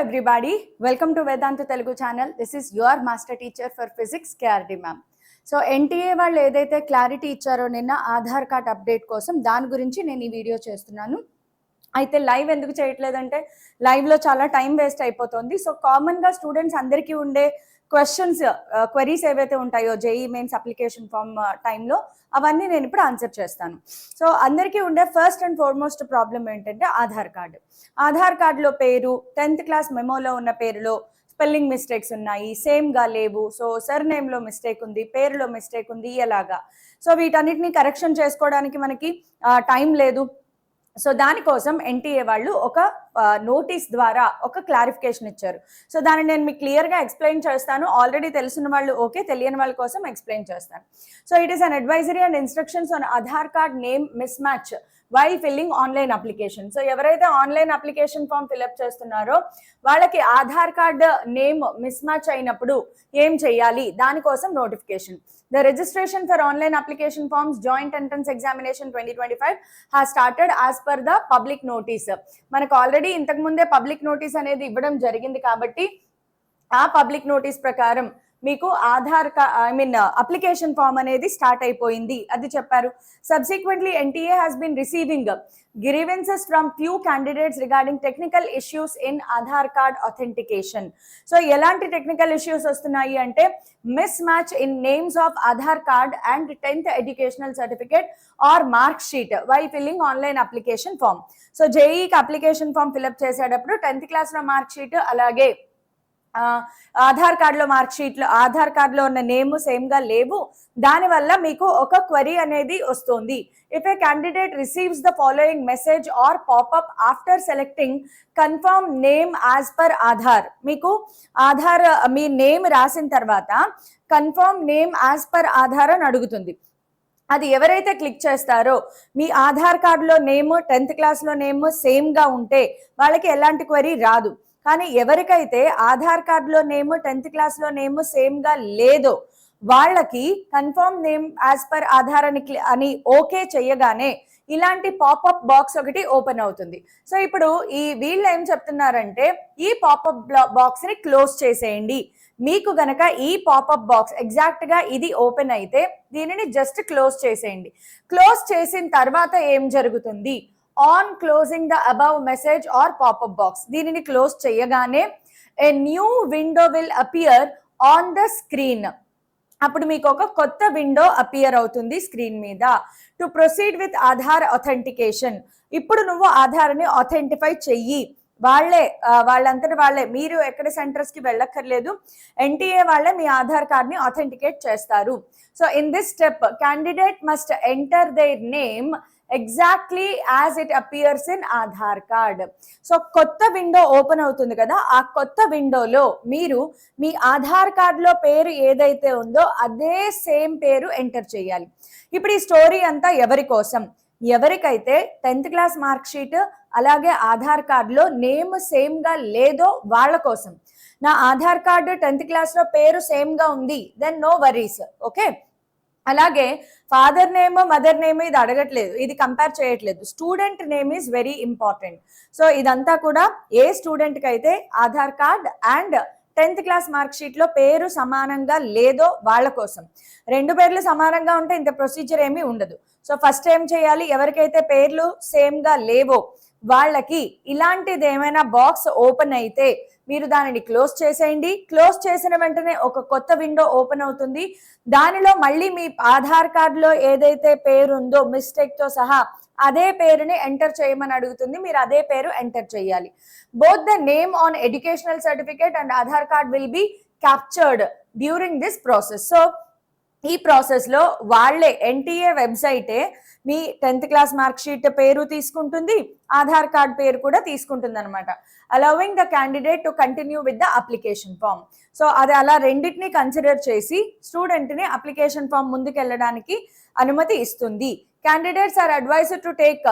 everybody, welcome to Vedanta Telugu channel. This is your master teacher for physics, KRD ma'am. So NTA వాళ్ళు ఏదైతే clarity ఇచ్చారో నిన్న Aadhaar card update కోసం దాని గురించి నేను ఈ వీడియో చేస్తున్నాను. అయితే లైవ్ ఎందుకు చేయట్లేదంటే లైవ్లో చాలా టైం వేస్ట్ అయిపోతుంది. సో కామన్గా స్టూడెంట్స్ అందరికీ ఉండే క్వరీస్ ఏవైతే ఉంటాయో జేఈ మెయిన్స్ అప్లికేషన్ ఫామ్ టైంలో అవన్నీ నేను ఇప్పుడు ఆన్సర్ చేస్తాను. సో అందరికీ ఉండే ఫస్ట్ అండ్ ఫార్మోస్ట్ ప్రాబ్లం ఏంటంటే ఆధార్ కార్డులో పేరు 10th క్లాస్ మెమోలో ఉన్న పేరులో స్పెల్లింగ్ మిస్టేక్స్ ఉన్నాయి, సేమ్గా లేవు. సో సర్నేమ్లో మిస్టేక్ ఉంది, పేరులో మిస్టేక్ ఉంది, ఎలాగా. సో వీటన్నిటిని కరెక్షన్ చేసుకోవడానికి మనకి టైం లేదు. సో దానికోసం ఎన్టీఏ వాళ్ళు ఒక నోటీస్ ద్వారా ఒక క్లారిఫికేషన్ ఇచ్చారు. సో దాన్ని నేను మీకు క్లియర్గా ఎక్స్ప్లెయిన్ చేస్తాను. ఆల్రెడీ తెలిసిన వాళ్ళు ఓకే, తెలియని వాళ్ళ కోసం ఎక్స్ప్లెయిన్ చేస్తాను. So it is an advisory and instructions on Aadhaar card name miss match while filling online application. So ఎవరైతే ఆన్లైన్ అప్లికేషన్ ఫామ్ ఫిల్అప్ చేస్తున్నారో వాళ్ళకి Aadhaar card name miss match అయినప్పుడు ఏం చేయాలి, దానికోసం notification. The registration for online application forms joint entrance examination 2025 has started as per the public notice. మనకు already ఇంతకు ముందే పబ్లిక్ నోటీస్ అనేది ఇవ్వడం జరిగింది కాబట్టి ఆ పబ్లిక్ నోటీస్ ప్రకారం మీకు అప్లికేషన్ ఫామ్ అనేది స్టార్ట్ అయిపోయింది అది చెప్పారు. Subsequently NTA has been receiving grievances from few candidates regarding technical issues in Aadhaar card authentication. So elanti technical issues vastunayi ante mismatch in names of Aadhaar card and 10th educational certificate or mark sheet while filling online application form. So JEE ki application form fill up chesedappudu 10th class lo mark sheet alage Aadhaar కార్డులో mark షీట్లో ఆధార్ కార్డులో ఉన్న name సేమ్గా లేవు. దానివల్ల మీకు ఒక query అనేది వస్తుంది. If a candidate receives the following message or popup after selecting confirm name as per Aadhaar, మీకు ఆధార్ మీ నేమ్ రాసిన తర్వాత confirm name as per Aadhaar అని అడుగుతుంది. అది ఎవరైతే క్లిక్ చేస్తారో మీ ఆధార్ కార్డులో నేమ్ 10th క్లాస్లో నేమ్ సేమ్గా ఉంటే వాళ్ళకి ఎలాంటి క్వరీ రాదు. కానీ ఎవరికైతే ఆధార్ కార్డులో నేమ్ 10th క్లాస్లో నేమ్ సేమ్గా లేదో వాళ్ళకి confirm name as per Aadhaar అని ఓకే చేయగానే ఇలాంటి పాపప్ బాక్స్ ఒకటి ఓపెన్ అవుతుంది. సో ఇప్పుడు వీళ్ళు ఏం చెప్తున్నారంటే ఈ పాపప్ బాక్స్ని క్లోజ్ చేసేయండి. మీకు గనక ఈ పాపప్ బాక్స్ ఎగ్జాక్ట్గా ఇది ఓపెన్ అయితే దీనిని జస్ట్ క్లోజ్ చేసేయండి. క్లోజ్ చేసిన తర్వాత ఏం జరుగుతుంది, on closing the above message or popup box దీనిని క్లోజ్ చేయగానే a new window will appear on the screen. అప్పుడు మీకు ఒక కొత్త విండో అపియర్ అవుతుంది స్క్రీన్ మీద. To proceed with Aadhaar authentication, ఇప్పుడు నువ్వు ఆధార్ని అథెంటిఫై చెయ్యి. వాళ్ళంతటి వాళ్ళే, మీరు ఎక్కడ సెంటర్స్కి వెళ్ళక్కర్లేదు, ఎన్టీఏ వాళ్ళే మీ ఆధార్ కార్డ్ని అథెంటికేట్ చేస్తారు. So in this step candidate must enter their name exactly as it appears in Aadhaar card. So కొత్త విండో ఓపెన్ అవుతుంది కదా, ఆ కొత్త విండోలో మీరు మీ ఆధార్ కార్డులో పేరు ఏదైతే ఉందో అదే సేమ్ పేరు ఎంటర్ చేయాలి. ఇప్పుడు ఈ స్టోరీ అంతా ఎవరి కోసం, ఎవరికైతే 10th క్లాస్ మార్క్ షీట్ అలాగే ఆధార్ కార్డులో నేమ్ సేమ్గా లేదో వాళ్ళ కోసం. నా ఆధార్ కార్డు 10th క్లాస్లో పేరు సేమ్గా ఉంది, దెన్ నో వరీస్, ఓకే. అలాగే ఫాదర్ నేమ్ మదర్ నేమ్ ఇది అడగట్లేదు, ఇది కంపేర్ చేయట్లేదు. Student name is very important. So ఇదంతా కూడా ఏ స్టూడెంట్కి అయితే Aadhaar card and 10th class mark షీట్లో పేరు సమానంగా లేదో వాళ్ళ కోసం. రెండు పేర్లు సమానంగా ఉంటే ఇంత ప్రొసీజర్ ఏమీ ఉండదు. సో ఫస్ట్ ఏం చేయాలి, ఎవరికైతే పేర్లు సేమ్గా లేవో వాళ్ళకి ఇలాంటిది ఏమైనా బాక్స్ ఓపెన్ అయితే మీరు దానిని క్లోజ్ చేసేయండి. క్లోజ్ చేసిన వెంటనే ఒక కొత్త విండో ఓపెన్ అవుతుంది. దానిలో మళ్ళీ మీ ఆధార్ కార్డులో ఏదైతే పేరు ఉందో మిస్టేక్తో సహా అదే పేరుని ఎంటర్ చేయమని అడుగుతుంది. మీరు అదే పేరు ఎంటర్ చేయాలి. Both the name on educational certificate and Aadhaar card will be captured during this process. So ఈ ప్రాసెస్లో వాళ్ళే ఎన్టీఏ వెబ్సైటే మీ 10th క్లాస్ మార్క్ షీట్ పేరు తీసుకుంటుంది, ఆధార్ కార్డ్ పేరు కూడా తీసుకుంటుంది అనమాట. Allowing the candidate to continue with the application form. So అది అలా రెండింటిని కన్సిడర్ చేసి స్టూడెంట్ని అప్లికేషన్ ఫామ్ ముందుకెళ్ళడానికి అనుమతి ఇస్తుంది. Candidates are advised to take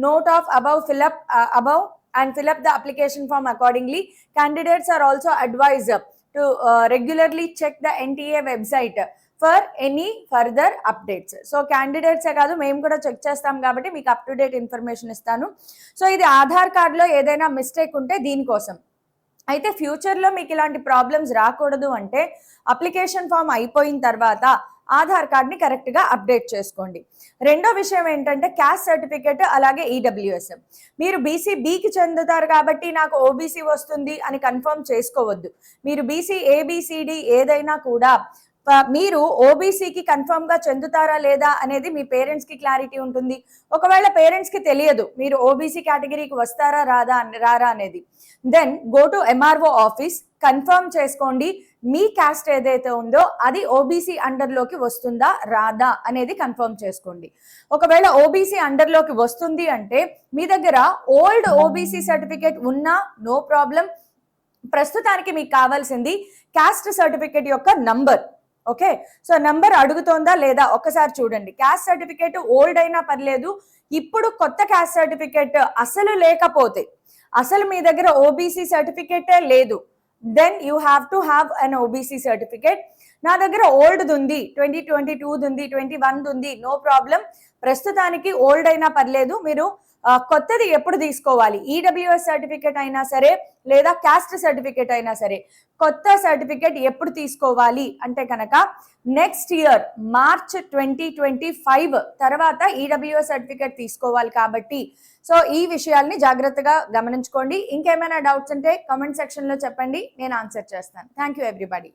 note of above and fill up the application form accordingly. Candidates are also advised to regularly check the NTA website for any further updates. So క్యాండిడేట్సే కాదు, మేము కూడా check చేస్తాం కాబట్టి మీకు up to date information ఇస్తాను. So ఇది ఆధార్ కార్డులో ఏదైనా మిస్టేక్ ఉంటే దీనికోసం. అయితే ఫ్యూచర్లో మీకు ఇలాంటి ప్రాబ్లమ్స్ రాకూడదు అంటే అప్లికేషన్ ఫామ్ అయిపోయిన తర్వాత ఆధార్ కార్డ్ని కరెక్ట్గా అప్డేట్ చేసుకోండి. రెండో విషయం ఏంటంటే క్యాస్ట్ సర్టిఫికేట్ అలాగే ఈడబ్ల్యూఎస్. మీరు బీసీ బికి చెందుతారు కాబట్టి నాకు ఓబీసీ వస్తుంది అని కన్ఫర్మ్ చేసుకోవద్దు. మీరు బీసీ ఏబిసిడి ఏదైనా కూడా మీరు ఓబీసీకి కన్ఫర్మ్ గా చెందుతారా లేదా అనేది మీ పేరెంట్స్ కి క్లారిటీ ఉంటుంది. ఒకవేళ పేరెంట్స్ కి తెలియదు మీరు ఓబీసీ కేటగిరీకి వస్తారా రారా అనేది, then go to MRO office, confirm చేసుకోండి మీ క్యాస్ట్ ఏదైతే ఉందో అది ఓబీసీ అండర్లోకి వస్తుందా రాదా అనేది కన్ఫర్మ్ చేసుకోండి. ఒకవేళ ఓబీసీ అండర్లోకి వస్తుంది అంటే మీ దగ్గర ఓల్డ్ ఓబీసీ సర్టిఫికేట్ ఉన్నా నో ప్రాబ్లం. ప్రస్తుతానికి మీకు కావాల్సింది క్యాస్ట్ సర్టిఫికేట్ యొక్క నంబర్. ఓకే, సో నంబర్ అడుగుతోందా లేదా ఒక్కసారి చూడండి. క్యాస్ట్ సర్టిఫికేట్ ఓల్డ్ అయినా పర్లేదు, ఇప్పుడు కొత్త క్యాస్ట్ సర్టిఫికేట్ అసలు లేకపోతే, అసలు మీ దగ్గర ఓబీసీ సర్టిఫికేటే లేదు, then you have to have an OBC certificate. నా దగ్గర ఓల్డ్ ఉంది, 2022 ఉంది, 21 ఉంది, నో ప్రాబ్లం. ప్రస్తుతానికి ఓల్డ్ అయినా పర్లేదు, మీరు కొత్తది ఎప్పుడు తీసుకోవాలి, ఈడబ్ల్యూఎస్ సర్టిఫికేట్ అయినా సరే లేదా క్యాస్ట్ సర్టిఫికేట్ అయినా సరే, కొత్త సర్టిఫికేట్ ఎప్పుడు తీసుకోవాలి అంటే కనుక నెక్స్ట్ ఇయర్ మార్చ్ 2025 తర్వాత ఈడబ్ల్యూఎస్ సర్టిఫికేట్ తీసుకోవాలి. కాబట్టి సో ఈ విషయాల్ని జాగ్రత్తగా గమనించుకోండి. ఇంకేమైనా డౌట్స్ ఉంటే కామెంట్ సెక్షన్లో చెప్పండి, నేను ఆన్సర్ చేస్తాను. Thank you everybody.